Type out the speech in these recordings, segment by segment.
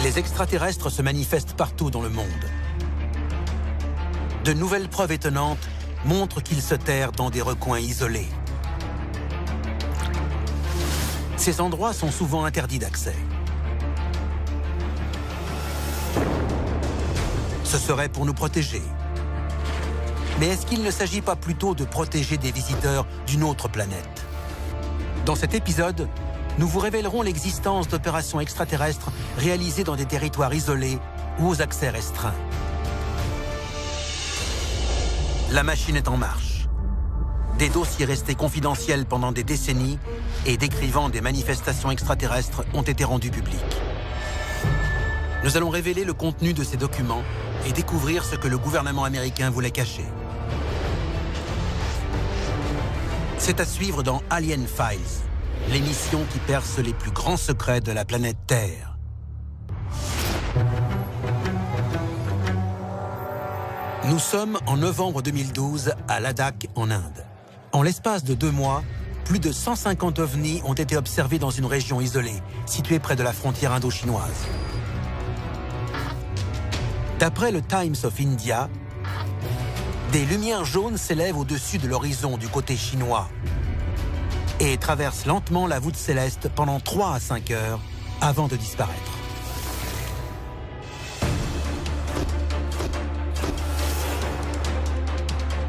Les extraterrestres se manifestent partout dans le monde. De nouvelles preuves étonnantes montrent qu'ils se terrent dans des recoins isolés. Ces endroits sont souvent interdits d'accès. Ce serait pour nous protéger. Mais est-ce qu'il ne s'agit pas plutôt de protéger des visiteurs d'une autre planète? Dans cet épisode, nous vous révélerons l'existence d'opérations extraterrestres réalisées dans des territoires isolés ou aux accès restreints. La machine est en marche. Des dossiers restés confidentiels pendant des décennies et décrivant des manifestations extraterrestres ont été rendus publics. Nous allons révéler le contenu de ces documents et découvrir ce que le gouvernement américain voulait cacher. C'est à suivre dans Alien Files, l'émission qui perce les plus grands secrets de la planète Terre. Nous sommes en novembre 2012 à Ladakh, en Inde. En l'espace de 2 mois, plus de 150 ovnis ont été observés dans une région isolée, située près de la frontière indo-chinoise. D'après le Times of India, des lumières jaunes s'élèvent au-dessus de l'horizon du côté chinois et traversent lentement la voûte céleste pendant 3 à 5 heures avant de disparaître.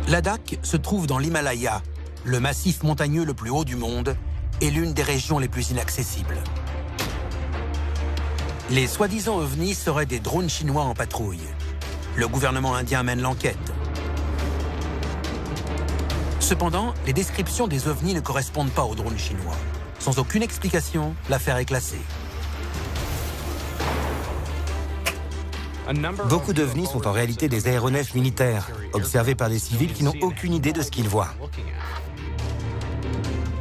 Ladakh se trouve dans l'Himalaya, le massif montagneux le plus haut du monde et l'une des régions les plus inaccessibles. Les soi-disant ovnis seraient des drones chinois en patrouille. Le gouvernement indien mène l'enquête. Cependant, les descriptions des ovnis ne correspondent pas aux drones chinois. Sans aucune explication, l'affaire est classée. Beaucoup d'ovnis sont en réalité des aéronefs militaires, observés par des civils qui n'ont aucune idée de ce qu'ils voient.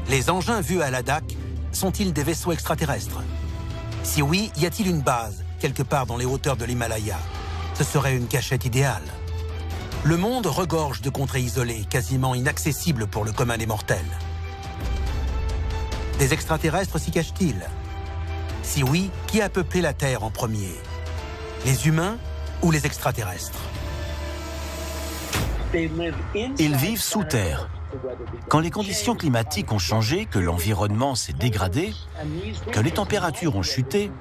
Les engins vus à Ladakh sont-ils des vaisseaux extraterrestres? Si oui, y a-t-il une base, quelque part dans les hauteurs de l'Himalaya? Ce serait une cachette idéale. Le monde regorge de contrées isolées, quasiment inaccessibles pour le commun des mortels. Des extraterrestres s'y cachent-ils? Si oui, qui a peuplé la Terre en premier? Les humains ou les extraterrestres? Ils vivent sous terre. Quand les conditions climatiques ont changé, que l'environnement s'est dégradé, que les températures ont chuté,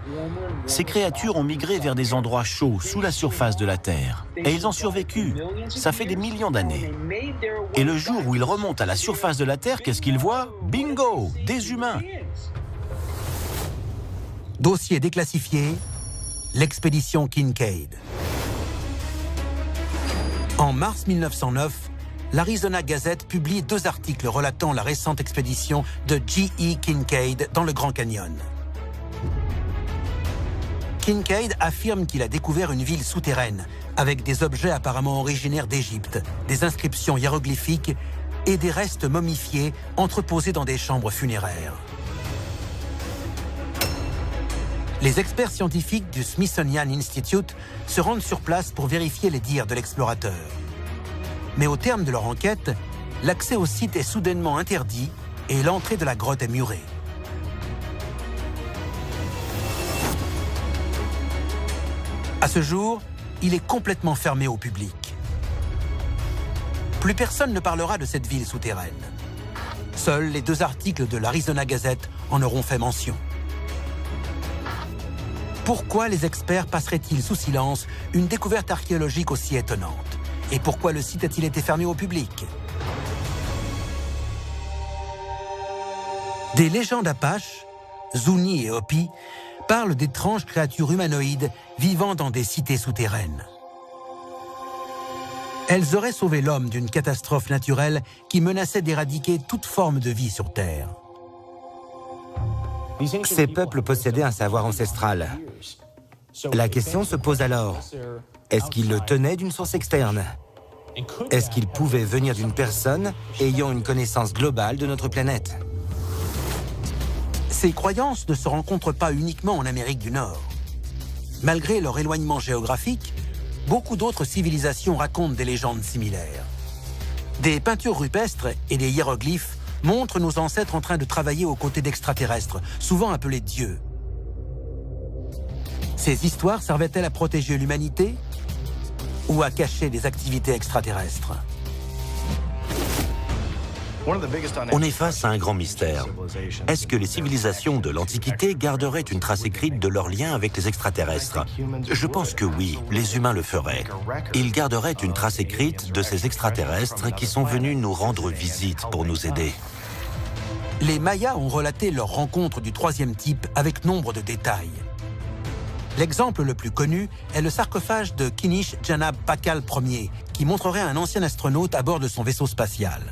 ces créatures ont migré vers des endroits chauds sous la surface de la Terre. Et ils ont survécu. Ça fait des millions d'années. Et le jour où ils remontent à la surface de la Terre, qu'est-ce qu'ils voient? Bingo! Des humains! Dossier déclassifié, l'expédition Kincaid. En mars 1909, l'Arizona Gazette publie 2 articles relatant la récente expédition de G.E. Kincaid dans le Grand Canyon. Kincaid affirme qu'il a découvert une ville souterraine avec des objets apparemment originaires d'Égypte, des inscriptions hiéroglyphiques et des restes momifiés entreposés dans des chambres funéraires. Les experts scientifiques du Smithsonian Institute se rendent sur place pour vérifier les dires de l'explorateur. Mais au terme de leur enquête, l'accès au site est soudainement interdit et l'entrée de la grotte est murée. À ce jour, il est complètement fermé au public. Plus personne ne parlera de cette ville souterraine. Seuls les 2 articles de l'Arizona Gazette en auront fait mention. Pourquoi les experts passeraient-ils sous silence une découverte archéologique aussi étonnante? Et pourquoi le site a-t-il été fermé au public? Des légendes apaches, Zuni et Hopi, parlent d'étranges créatures humanoïdes vivant dans des cités souterraines. Elles auraient sauvé l'homme d'une catastrophe naturelle qui menaçait d'éradiquer toute forme de vie sur Terre. Ces peuples possédaient un savoir ancestral. La question se pose alors, est-ce qu'ils le tenaient d'une source externe? Est-ce qu'il pouvait venir d'une personne ayant une connaissance globale de notre planète? Ces croyances ne se rencontrent pas uniquement en Amérique du Nord. Malgré leur éloignement géographique, beaucoup d'autres civilisations racontent des légendes similaires. Des peintures rupestres et des hiéroglyphes montrent nos ancêtres en train de travailler aux côtés d'extraterrestres, souvent appelés dieux. Ces histoires servaient-elles à protéger l'humanité ou à cacher des activités extraterrestres? On est face à un grand mystère. Est-ce que les civilisations de l'Antiquité garderaient une trace écrite de leur lien avec les extraterrestres? Je pense que oui, les humains le feraient. Ils garderaient une trace écrite de ces extraterrestres qui sont venus nous rendre visite pour nous aider. Les Mayas ont relaté leur rencontre du troisième type avec nombre de détails. L'exemple le plus connu est le sarcophage de Kinish Janab Pakal Ier, qui montrerait un ancien astronaute à bord de son vaisseau spatial.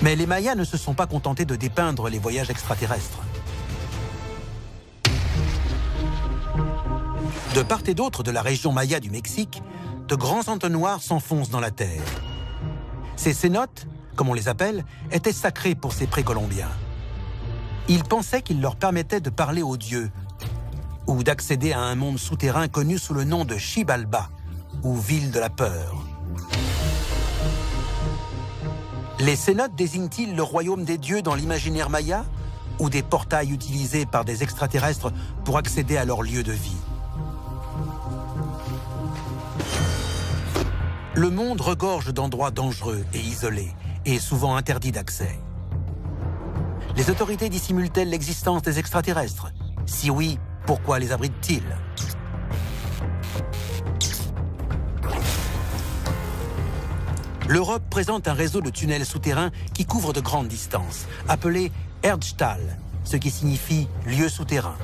Mais les Mayas ne se sont pas contentés de dépeindre les voyages extraterrestres. De part et d'autre de la région Maya du Mexique, de grands entonnoirs s'enfoncent dans la terre. Ces cénotes, comme on les appelle, étaient sacrés pour ces précolombiens. Ils pensaient qu'ils leur permettaient de parler aux dieux ou d'accéder à un monde souterrain connu sous le nom de Xibalba, ou ville de la peur. Les cénotes désignent-ils le royaume des dieux dans l'imaginaire maya ou des portails utilisés par des extraterrestres pour accéder à leur lieu de vie? Le monde regorge d'endroits dangereux et isolés, et souvent interdits d'accès. Les autorités dissimulent-elles l'existence des extraterrestres? Si oui, pourquoi les abritent-ils? L'Europe présente un réseau de tunnels souterrains qui couvre de grandes distances, appelé Erdstall, ce qui signifie lieu souterrain.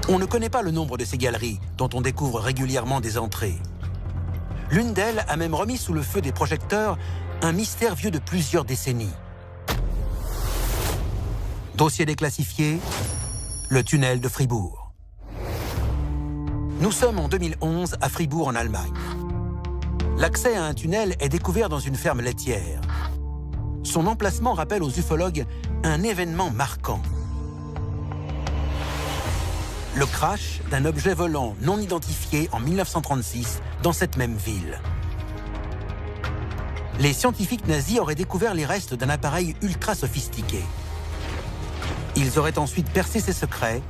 On ne connaît pas le nombre de ces galeries, dont on découvre régulièrement des entrées. L'une d'elles a même remis sous le feu des projecteurs un mystère vieux de plusieurs décennies. Dossier déclassifié, le tunnel de Fribourg. Nous sommes en 2011 à Fribourg en Allemagne. L'accès à un tunnel est découvert dans une ferme laitière. Son emplacement rappelle aux ufologues un événement marquant. Le crash d'un objet volant non identifié en 1936 dans cette même ville. Les scientifiques nazis auraient découvert les restes d'un appareil ultra sophistiqué. Ils auraient ensuite percé ses secrets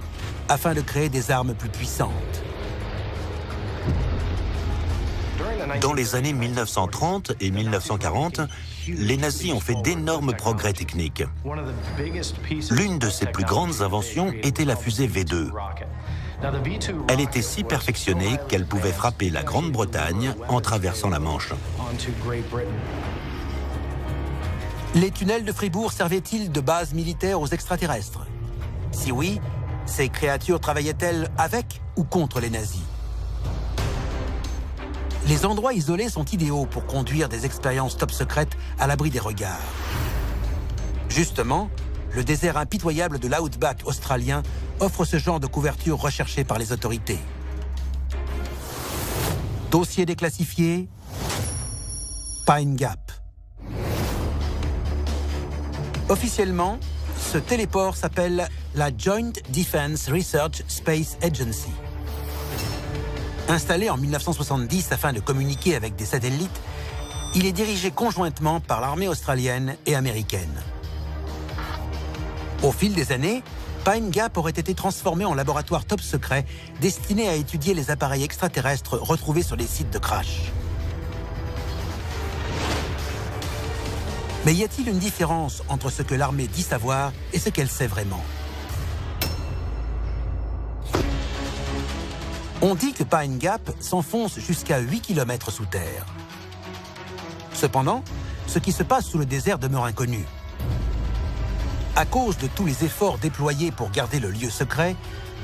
afin de créer des armes plus puissantes. Dans les années 1930 et 1940, les nazis ont fait d'énormes progrès techniques. L'une de ses plus grandes inventions était la fusée V2. Elle était si perfectionnée qu'elle pouvait frapper la Grande-Bretagne en traversant la Manche. Les tunnels de Fribourg servaient-ils de base militaire aux extraterrestres? Si oui, ces créatures travaillaient-elles avec ou contre les nazis? Les endroits isolés sont idéaux pour conduire des expériences top secrètes à l'abri des regards. Justement, le désert impitoyable de l'outback australien offre ce genre de couverture recherchée par les autorités. Dossier déclassifié, Pine Gap. Officiellement, ce téléport s'appelle la Joint Defense Research Space Agency. Installé en 1970 afin de communiquer avec des satellites, il est dirigé conjointement par l'armée australienne et américaine. Au fil des années, Pine Gap aurait été transformé en laboratoire top secret destiné à étudier les appareils extraterrestres retrouvés sur les sites de crash. Mais y a-t-il une différence entre ce que l'armée dit savoir et ce qu'elle sait vraiment? On dit que Pine Gap s'enfonce jusqu'à 8 km sous terre. Cependant, ce qui se passe sous le désert demeure inconnu. À cause de tous les efforts déployés pour garder le lieu secret,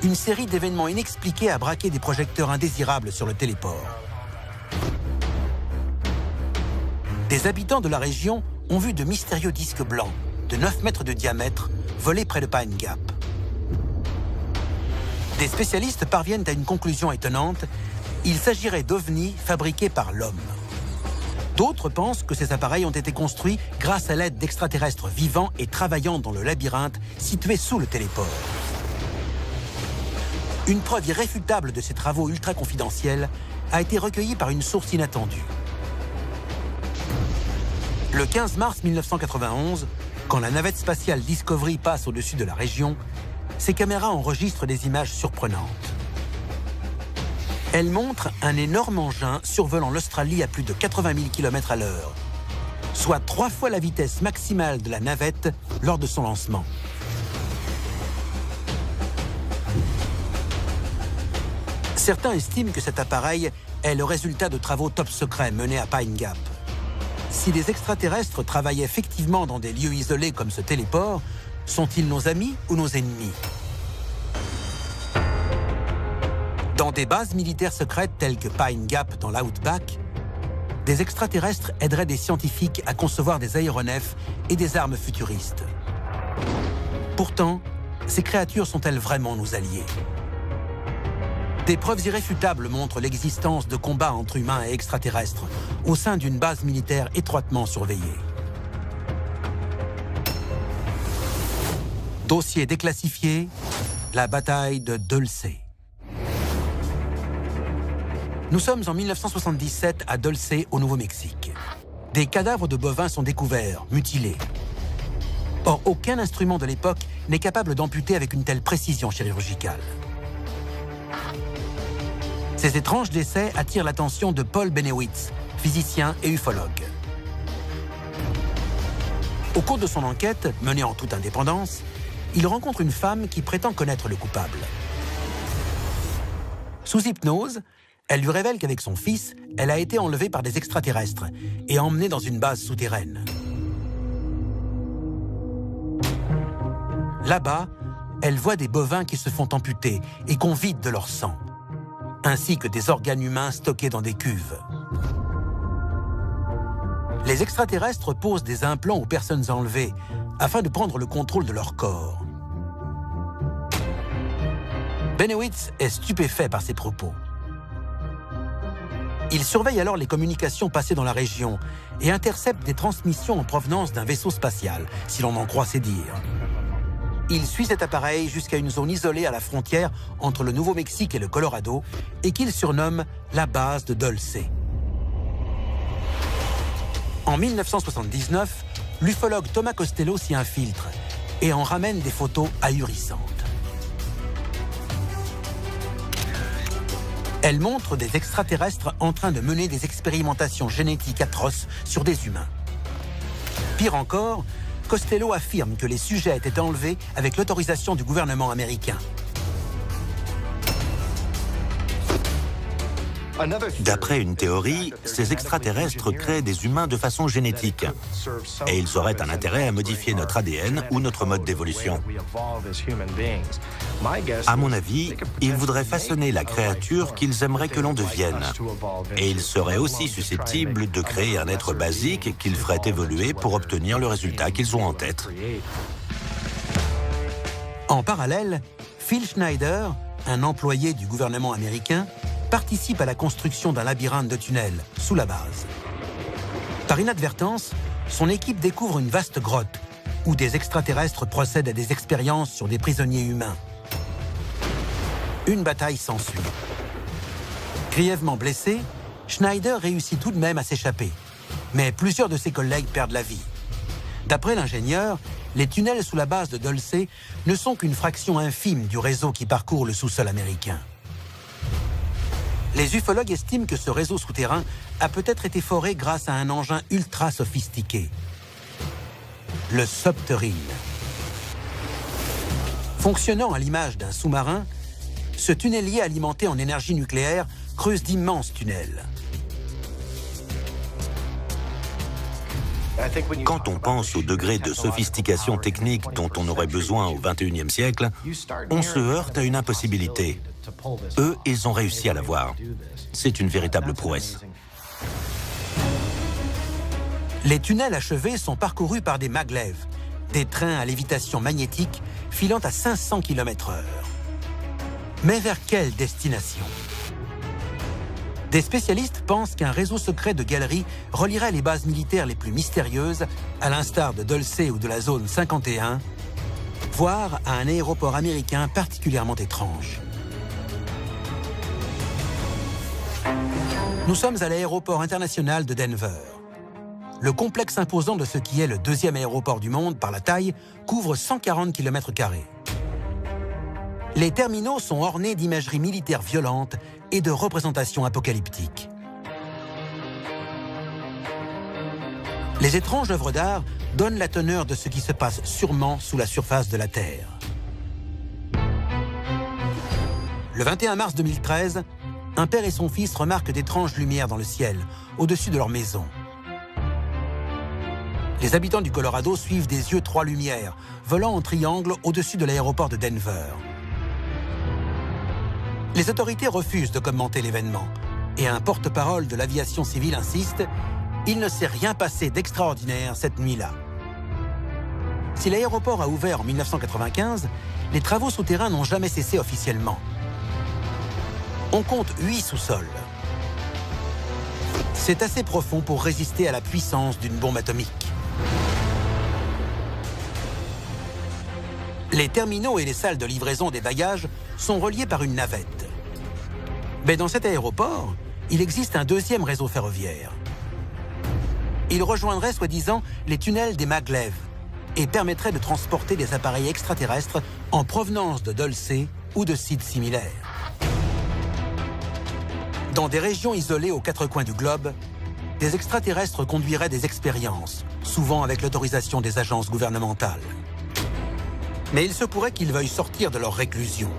une série d'événements inexpliqués a braqué des projecteurs indésirables sur le téléport. Des habitants de la région ont vu de mystérieux disques blancs de 9 mètres de diamètre voler près de Pine Gap. Des spécialistes parviennent à une conclusion étonnante. Il s'agirait d'ovnis fabriqués par l'homme. D'autres pensent que ces appareils ont été construits grâce à l'aide d'extraterrestres vivants et travaillant dans le labyrinthe situé sous le téléport. Une preuve irréfutable de ces travaux ultra confidentiels a été recueillie par une source inattendue. Le 15 mars 1991, Quand la navette spatiale Discovery passe au-dessus de la région, ses caméras enregistrent des images surprenantes. Elle montre un énorme engin survolant l'Australie à plus de 80 000 km à l'heure, soit 3 fois la vitesse maximale de la navette lors de son lancement. Certains estiment que cet appareil est le résultat de travaux top secrets menés à Pine Gap. Si des extraterrestres travaillent effectivement dans des lieux isolés comme ce téléport, sont-ils nos amis ou nos ennemis? Dans des bases militaires secrètes telles que Pine Gap dans l'Outback, des extraterrestres aideraient des scientifiques à concevoir des aéronefs et des armes futuristes. Pourtant, ces créatures sont-elles vraiment nos alliés? Des preuves irréfutables montrent l'existence de combats entre humains et extraterrestres au sein d'une base militaire étroitement surveillée. Dossier déclassifié, la bataille de Dulce. Nous sommes en 1977 à Dulce, au Nouveau-Mexique. Des cadavres de bovins sont découverts, mutilés. Or, aucun instrument de l'époque n'est capable d'amputer avec une telle précision chirurgicale. Ces étranges décès attirent l'attention de Paul Bennewitz, physicien et ufologue. Au cours de son enquête, menée en toute indépendance, il rencontre une femme qui prétend connaître le coupable. Sous hypnose, elle lui révèle qu'avec son fils, elle a été enlevée par des extraterrestres et emmenée dans une base souterraine. Là-bas, elle voit des bovins qui se font amputer et qu'on vide de leur sang, ainsi que des organes humains stockés dans des cuves. Les extraterrestres posent des implants aux personnes enlevées afin de prendre le contrôle de leur corps. Bennewitz est stupéfait par ces propos. Il surveille alors les communications passées dans la région et intercepte des transmissions en provenance d'un vaisseau spatial, si l'on en croit ses dires. Il suit cet appareil jusqu'à une zone isolée à la frontière entre le Nouveau-Mexique et le Colorado et qu'il surnomme la base de Dulce. En 1979, l'ufologue Thomas Costello s'y infiltre et en ramène des photos ahurissantes. Elle montre des extraterrestres en train de mener des expérimentations génétiques atroces sur des humains. Pire encore, Costello affirme que les sujets étaient enlevés avec l'autorisation du gouvernement américain. D'après une théorie, ces extraterrestres créent des humains de façon génétique. Et ils auraient un intérêt à modifier notre ADN ou notre mode d'évolution. À mon avis, ils voudraient façonner la créature qu'ils aimeraient que l'on devienne. Et ils seraient aussi susceptibles de créer un être basique qu'ils feraient évoluer pour obtenir le résultat qu'ils ont en tête. En parallèle, Phil Schneider, un employé du gouvernement américain, participe à la construction d'un labyrinthe de tunnels sous la base. Par inadvertance, son équipe découvre une vaste grotte où des extraterrestres procèdent à des expériences sur des prisonniers humains. Une bataille s'ensuit. Grièvement blessé, Schneider réussit tout de même à s'échapper, mais plusieurs de ses collègues perdent la vie. D'après l'ingénieur, les tunnels sous la base de Dulce ne sont qu'une fraction infime du réseau qui parcourt le sous-sol américain. Les ufologues estiment que ce réseau souterrain a peut-être été foré grâce à un engin ultra sophistiqué, le Subterrane. Fonctionnant à l'image d'un sous-marin, ce tunnelier alimenté en énergie nucléaire creuse d'immenses tunnels. Quand on pense au degré de sophistication technique dont on aurait besoin au XXIe siècle, on se heurte à une impossibilité. Eux, ils ont réussi à l'avoir. C'est une véritable prouesse. Les tunnels achevés sont parcourus par des maglev, des trains à lévitation magnétique filant à 500 km/h. Mais vers quelle destination? Des spécialistes pensent qu'un réseau secret de galeries relierait les bases militaires les plus mystérieuses, à l'instar de Dulce ou de la zone 51, voire à un aéroport américain particulièrement étrange. Nous sommes à l'aéroport international de Denver. le complexe imposant de ce qui est le deuxième aéroport du monde par la taille couvre 140 km². Les terminaux sont ornés d'imagerie militaire violente et de représentations apocalyptiques. Les étranges œuvres d'art donnent la teneur de ce qui se passe sûrement sous la surface de la Terre. Le 21 mars 2013, un père et son fils remarquent d'étranges lumières dans le ciel, au-dessus de leur maison. Les habitants du Colorado suivent des yeux 3 lumières, volant en triangle au-dessus de l'aéroport de Denver. Les autorités refusent de commenter l'événement, et un porte-parole de l'aviation civile insiste « Il ne s'est rien passé d'extraordinaire cette nuit-là ». Si l'aéroport a ouvert en 1995, les travaux souterrains n'ont jamais cessé officiellement. On compte 8 sous-sols. C'est assez profond pour résister à la puissance d'une bombe atomique. Les terminaux et les salles de livraison des bagages sont reliés par une navette. Mais dans cet aéroport, il existe un deuxième réseau ferroviaire. Il rejoindrait soi-disant les tunnels des Maglev et permettrait de transporter des appareils extraterrestres en provenance de Dulce ou de sites similaires. Dans des régions isolées aux 4 coins du globe, des extraterrestres conduiraient des expériences, souvent avec l'autorisation des agences gouvernementales. Mais il se pourrait qu'ils veuillent sortir de leur réclusion.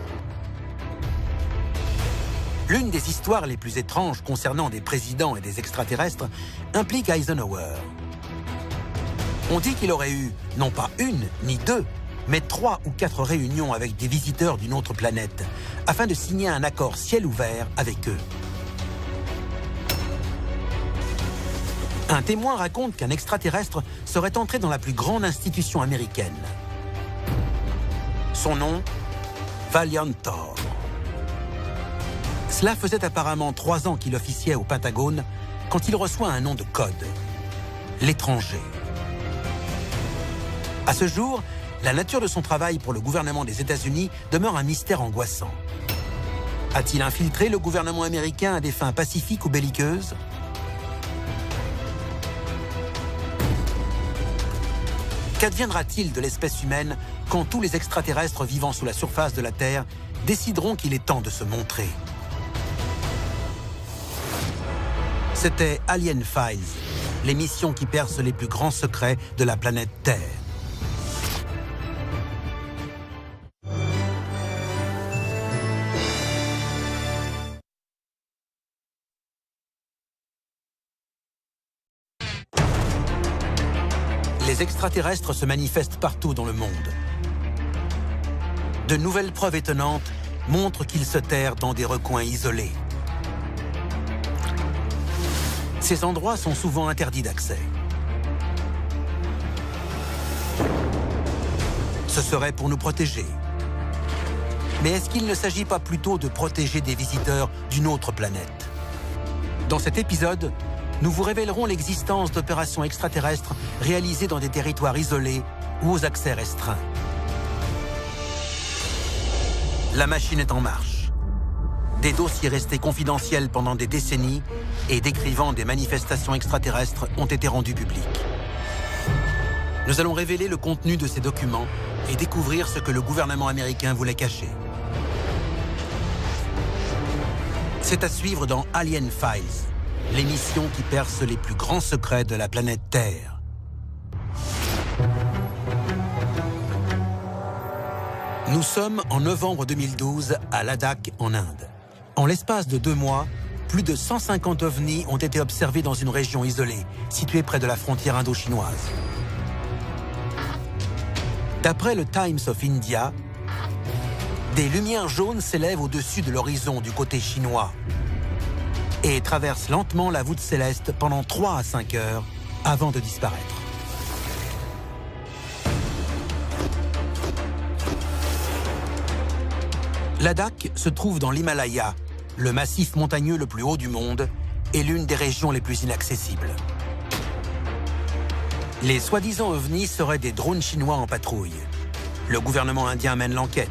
L'une des histoires les plus étranges concernant des présidents et des extraterrestres implique Eisenhower. On dit qu'il aurait eu, non pas 1 ni 2, mais 3 ou 4 réunions avec des visiteurs d'une autre planète, afin de signer un accord ciel ouvert avec eux. Un témoin raconte qu'un extraterrestre serait entré dans la plus grande institution américaine. Son nom, Valiant Thor. Cela faisait apparemment 3 ans qu'il officiait au Pentagone quand il reçoit un nom de code, l'étranger. À ce jour, la nature de son travail pour le gouvernement des États-Unis demeure un mystère angoissant. A-t-il infiltré le gouvernement américain à des fins pacifiques ou belliqueuses ? Qu'adviendra-t-il de l'espèce humaine quand tous les extraterrestres vivant sous la surface de la Terre décideront qu'il est temps de se montrer? C'était Alien Files, l'émission qui perce les plus grands secrets de la planète Terre. Les extraterrestres se manifestent partout dans le monde. De nouvelles preuves étonnantes montrent qu'ils se terrent dans des recoins isolés. Ces endroits sont souvent interdits d'accès. Ce serait pour nous protéger. Mais est-ce qu'il ne s'agit pas plutôt de protéger des visiteurs d'une autre planète? Dans cet épisode, nous vous révélerons l'existence d'opérations extraterrestres réalisées dans des territoires isolés ou aux accès restreints. La machine est en marche. Des dossiers restés confidentiels pendant des décennies et décrivant des manifestations extraterrestres ont été rendus publics. Nous allons révéler le contenu de ces documents et découvrir ce que le gouvernement américain voulait cacher. C'est à suivre dans Alien Files, l'émission qui perce les plus grands secrets de la planète Terre. Nous sommes en novembre 2012 à Ladakh, en Inde. En l'espace de 2 mois, plus de 150 ovnis ont été observés dans une région isolée, située près de la frontière indo-chinoise. D'après le Times of India, des lumières jaunes s'élèvent au-dessus de l'horizon du côté chinois et traversent lentement la voûte céleste pendant 3 à 5 heures avant de disparaître. Ladakh se trouve dans l'Himalaya, le massif montagneux le plus haut du monde et l'une des régions les plus inaccessibles. Les soi-disant ovnis seraient des drones chinois en patrouille. Le gouvernement indien mène l'enquête.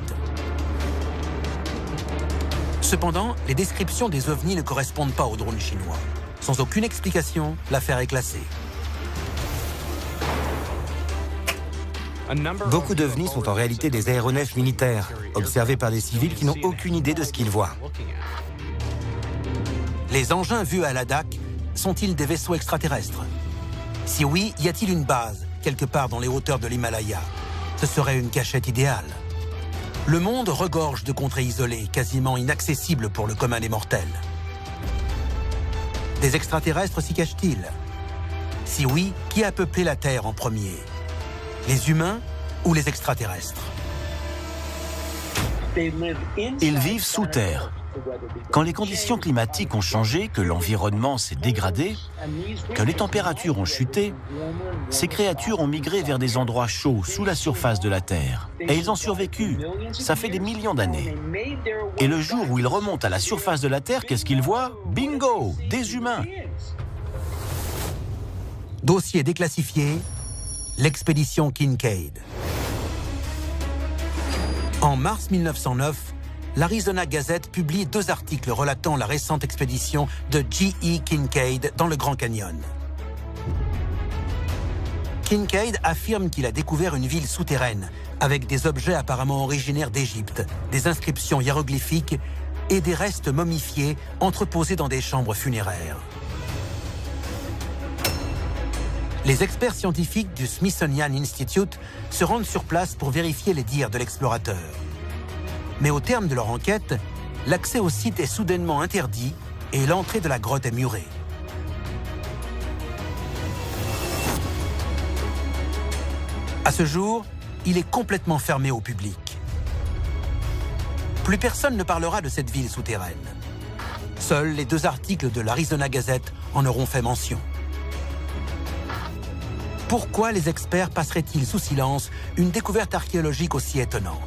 Cependant, les descriptions des ovnis ne correspondent pas aux drones chinois. Sans aucune explication, l'affaire est classée. Beaucoup d'ovnis sont en réalité des aéronefs militaires, observés par des civils qui n'ont aucune idée de ce qu'ils voient. Les engins vus à Ladakh sont-ils des vaisseaux extraterrestres? Si oui, y a-t-il une base, quelque part dans les hauteurs de l'Himalaya? Ce serait une cachette idéale. Le monde regorge de contrées isolées, quasiment inaccessibles pour le commun des mortels. Des extraterrestres s'y cachent-ils? Si oui, qui a peuplé la Terre en premier? Les humains ou les extraterrestres? Ils vivent sous terre. Quand les conditions climatiques ont changé, que l'environnement s'est dégradé, que les températures ont chuté, ces créatures ont migré vers des endroits chauds sous la surface de la Terre. Et ils ont survécu. Ça fait des millions d'années. Et le jour où ils remontent à la surface de la Terre, qu'est-ce qu'ils voient? Bingo! Des humains! Dossier déclassifié, l'expédition Kinkaid. En mars 1909, l'Arizona Gazette publie 2 articles relatant la récente expédition de G.E. Kinkaid dans le Grand Canyon. Kinkaid affirme qu'il a découvert une ville souterraine avec des objets apparemment originaires d'Égypte, des inscriptions hiéroglyphiques et des restes momifiés entreposés dans des chambres funéraires. Les experts scientifiques du Smithsonian Institute se rendent sur place pour vérifier les dires de l'explorateur. Mais au terme de leur enquête, l'accès au site est soudainement interdit et l'entrée de la grotte est murée. À ce jour, il est complètement fermé au public. Plus personne ne parlera de cette ville souterraine. Seuls les 2 articles de l'Arizona Gazette en auront fait mention. Pourquoi les experts passeraient-ils sous silence une découverte archéologique aussi étonnante?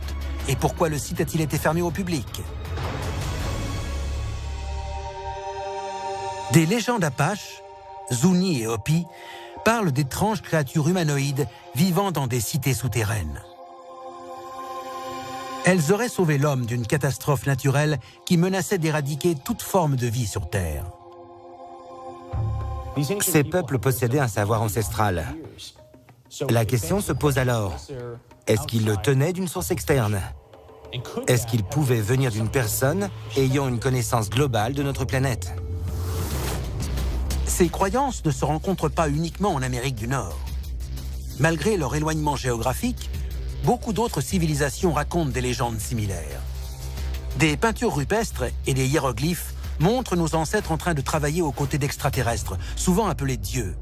Et pourquoi le site a-t-il été fermé au public? Des légendes apaches, Zuni et Hopi, parlent d'étranges créatures humanoïdes vivant dans des cités souterraines. Elles auraient sauvé l'homme d'une catastrophe naturelle qui menaçait d'éradiquer toute forme de vie sur Terre. Ces peuples possédaient un savoir ancestral. La question se pose alors, est-ce qu'ils le tenaient d'une source externe? Est-ce qu'il pouvait venir d'une personne ayant une connaissance globale de notre planète? Ces croyances ne se rencontrent pas uniquement en Amérique du Nord. Malgré leur éloignement géographique, beaucoup d'autres civilisations racontent des légendes similaires. Des peintures rupestres et des hiéroglyphes montrent nos ancêtres en train de travailler aux côtés d'extraterrestres, souvent appelés dieux.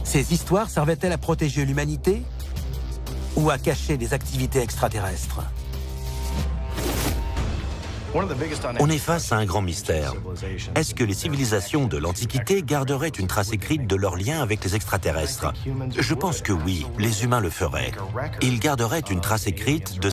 Ces histoires servaient-elles à protéger l'humanité ou à cacher des activités extraterrestres? On est face à un grand mystère. Est-ce que les civilisations de l'Antiquité garderaient une trace écrite de leur lien avec les extraterrestres? Je pense que oui, les humains le feraient. Ils garderaient une trace écrite de